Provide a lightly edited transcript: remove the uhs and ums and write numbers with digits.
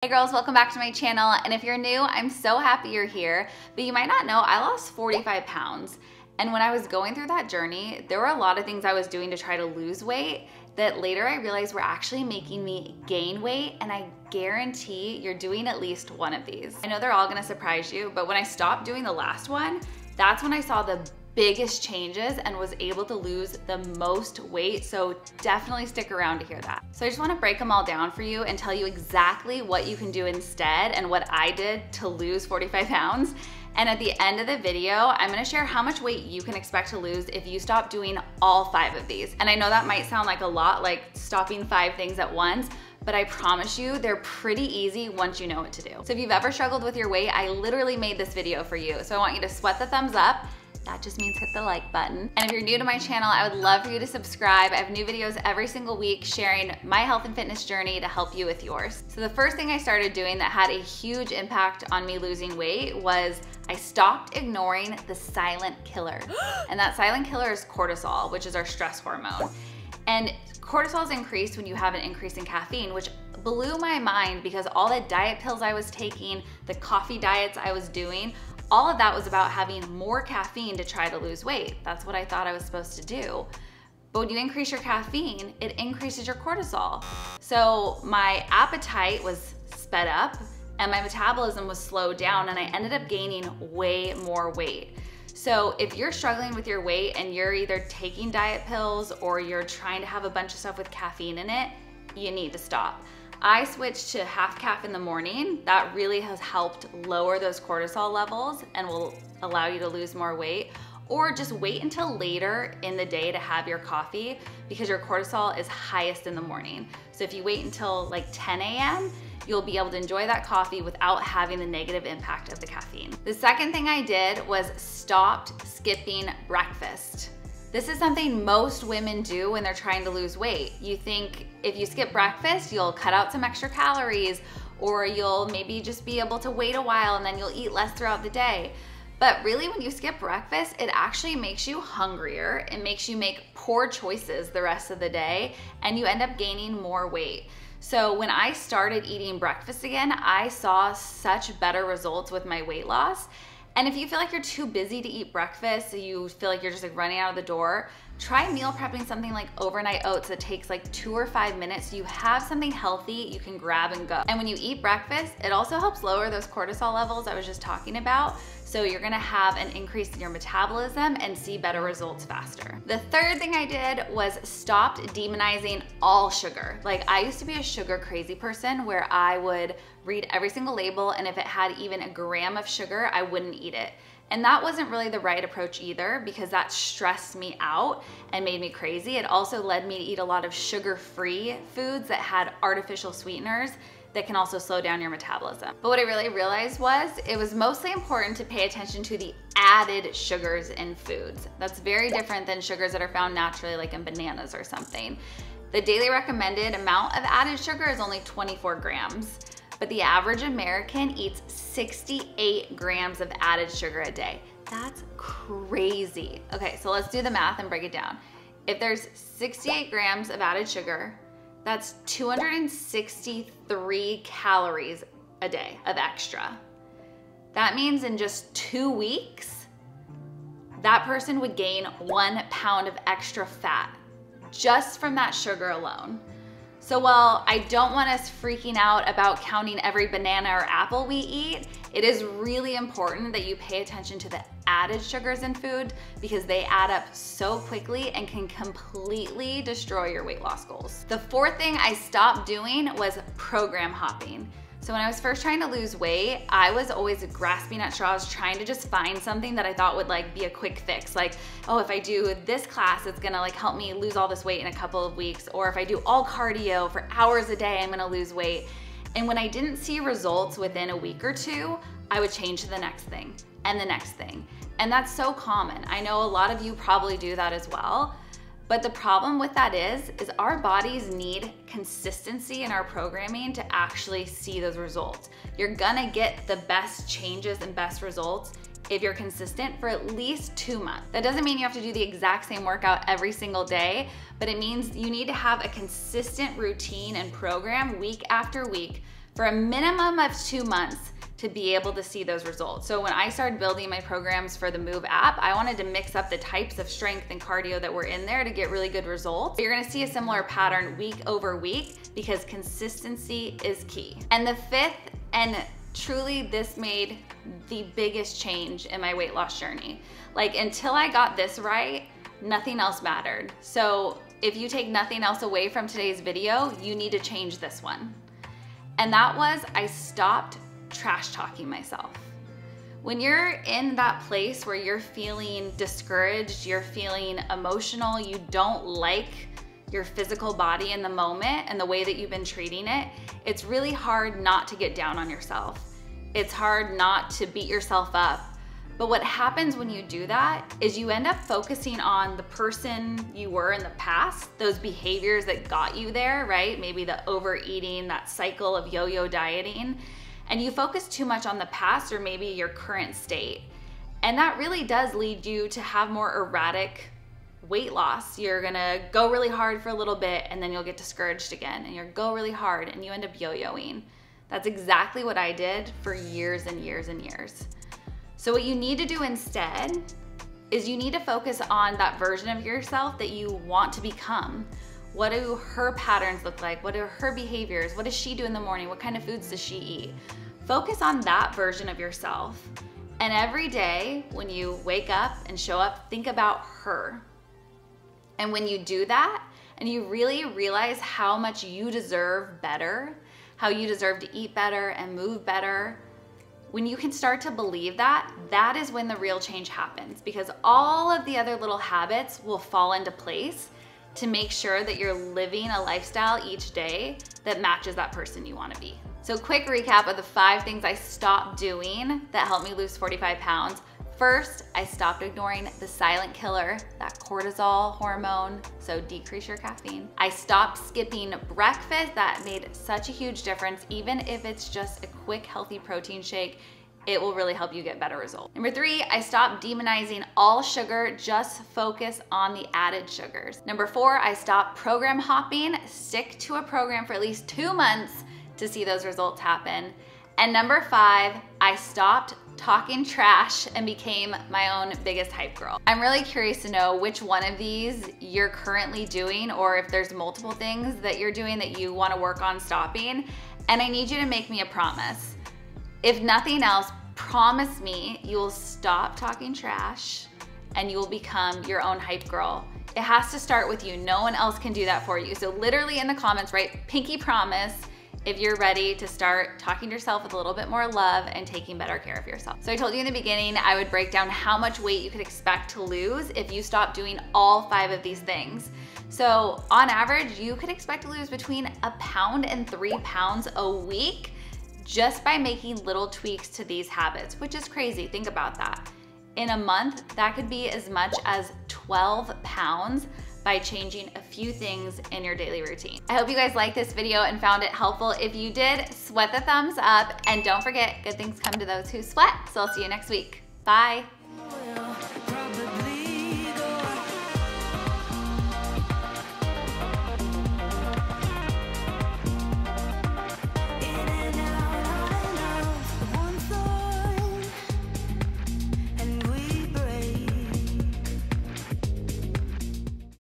Hey girls, welcome back to my channel. And if you're new, I'm so happy you're here. But you might not know, I lost 45 pounds. And when I was going through that journey, there were a lot of things I was doing to try to lose weight that later I realized were actually making me gain weight. And I guarantee you're doing at least one of these. I know they're all gonna surprise you, but when I stopped doing the last one, that's when I saw the biggest changes and was able to lose the most weight. So definitely stick around to hear that. So I just want to break them all down for you and tell you exactly what you can do instead and what I did to lose 45 pounds. And at the end of the video, I'm gonna share how much weight you can expect to lose if you stop doing all 5 of these. And I know that might sound like a lot, like stopping 5 things at once, but I promise you they're pretty easy once you know what to do. So if you've ever struggled with your weight, I literally made this video for you. So I want you to sweat the thumbs up. That just means hit the like button. And if you're new to my channel, I would love for you to subscribe. I have new videos every single week sharing my health and fitness journey to help you with yours. So the first thing I started doing that had a huge impact on me losing weight was I stopped ignoring the silent killer. And that silent killer is cortisol, which is our stress hormone. And cortisol is increased when you have an increase in caffeine, which blew my mind because all the diet pills I was taking, the coffee diets I was doing, all of that was about having more caffeine to try to lose weight. That's what I thought I was supposed to do. But when you increase your caffeine, it increases your cortisol. So my appetite was sped up and my metabolism was slowed down and I ended up gaining way more weight. So if you're struggling with your weight and you're either taking diet pills or you're trying to have a bunch of stuff with caffeine in it, you need to stop. I switched to half caff in the morning. That really has helped lower those cortisol levels and will allow you to lose more weight. Or just wait until later in the day to have your coffee because your cortisol is highest in the morning. So if you wait until like 10 a.m., you'll be able to enjoy that coffee without having the negative impact of the caffeine. The second thing I did was stopped skipping breakfast. This is something most women do when they're trying to lose weight. You think if you skip breakfast, you'll cut out some extra calories, or you'll maybe just be able to wait a while and then you'll eat less throughout the day. But really, when you skip breakfast, it actually makes you hungrier. It makes you make poor choices the rest of the day, and you end up gaining more weight. So when I started eating breakfast again, I saw such better results with my weight loss. And if you feel like you're too busy to eat breakfast, so you feel like you're just like running out of the door, try meal prepping something like overnight oats that takes like 2 or 5 minutes. So you have something healthy you can grab and go. And when you eat breakfast, it also helps lower those cortisol levels I was just talking about. So you're gonna have an increase in your metabolism and see better results faster. The third thing I did was stopped demonizing all sugar. Like I used to be a sugar crazy person where I would read every single label and if it had even a gram of sugar, I wouldn't eat it. And that wasn't really the right approach either because that stressed me out and made me crazy. It also led me to eat a lot of sugar-free foods that had artificial sweeteners that can also slow down your metabolism. But what I really realized was it was mostly important to pay attention to the added sugars in foods. That's very different than sugars that are found naturally like in bananas or something. The daily recommended amount of added sugar is only 24 grams, but the average American eats 68 grams of added sugar a day. That's crazy. Okay, so let's do the math and break it down. If there's 68 grams of added sugar, that's 263 calories a day of extra. That means in just 2 weeks, that person would gain 1 pound of extra fat just from that sugar alone. So while I don't want us freaking out about counting every banana or apple we eat, it is really important that you pay attention to the added sugars in food because they add up so quickly and can completely destroy your weight loss goals. The fourth thing I stopped doing was program hopping. So when I was first trying to lose weight, I was always grasping at straws, trying to just find something that I thought would like be a quick fix. Like, oh, if I do this class, it's gonna like help me lose all this weight in a couple of weeks. Or if I do all cardio for hours a day, I'm gonna lose weight. And when I didn't see results within a week or two, I would change to the next thing and the next thing. And that's so common. I know a lot of you probably do that as well. But the problem with that is our bodies need consistency in our programming to actually see those results. You're gonna get the best changes and best results if you're consistent for at least 2 months. That doesn't mean you have to do the exact same workout every single day, but it means you need to have a consistent routine and program week after week for a minimum of 2 months to be able to see those results. So when I started building my programs for the Move app, I wanted to mix up the types of strength and cardio that were in there to get really good results. You're gonna see a similar pattern week over week because consistency is key. And the fifth, and truly this made the biggest change in my weight loss journey. Like until I got this right, nothing else mattered. So if you take nothing else away from today's video, you need to change this one. And that was, I stopped trash talking myself. When you're in that place where you're feeling discouraged, you're feeling emotional, you don't like your physical body in the moment and the way that you've been treating it, it's really hard not to get down on yourself. It's hard not to beat yourself up. But what happens when you do that is you end up focusing on the person you were in the past, those behaviors that got you there, right? Maybe the overeating, that cycle of yo-yo dieting. And you focus too much on the past or maybe your current state. And that really does lead you to have more erratic weight loss. You're gonna go really hard for a little bit and then you'll get discouraged again, and you'll go really hard and you end up yo-yoing. That's exactly what I did for years and years and years. So what you need to do instead is you need to focus on that version of yourself that you want to become. What do her patterns look like? What are her behaviors? What does she do in the morning? What kind of foods does she eat? Focus on that version of yourself. And every day when you wake up and show up, think about her. And when you do that, and you really realize how much you deserve better, how you deserve to eat better and move better, when you can start to believe that, that is when the real change happens, because all of the other little habits will fall into place to make sure that you're living a lifestyle each day that matches that person you want to be. So quick recap of the 5 things I stopped doing that helped me lose 45 pounds. First, I stopped ignoring the silent killer, that cortisol hormone, so decrease your caffeine. I stopped skipping breakfast. That made such a huge difference. Even if it's just a quick, healthy protein shake, it will really help you get better results. Number 3, I stopped demonizing all sugar, just focus on the added sugars. Number 4, I stopped program hopping, stick to a program for at least 2 months to see those results happen. And number 5, I stopped talking trash and became my own biggest hype girl. I'm really curious to know which one of these you're currently doing, or if there's multiple things that you're doing that you want to work on stopping. And I need you to make me a promise. If nothing else, promise me you will stop talking trash and you will become your own hype girl. It has to start with you. No one else can do that for you. So literally in the comments, write pinky promise if you're ready to start talking to yourself with a little bit more love and taking better care of yourself. So I told you in the beginning, I would break down how much weight you could expect to lose if you stop doing all 5 of these things. So on average, you could expect to lose between 1 pound and 3 pounds a week just by making little tweaks to these habits, which is crazy. Think about that. In a month, that could be as much as 12 pounds by changing a few things in your daily routine. I hope you guys liked this video and found it helpful. If you did, sweat the thumbs up, and don't forget, good things come to those who sweat. So I'll see you next week. Bye.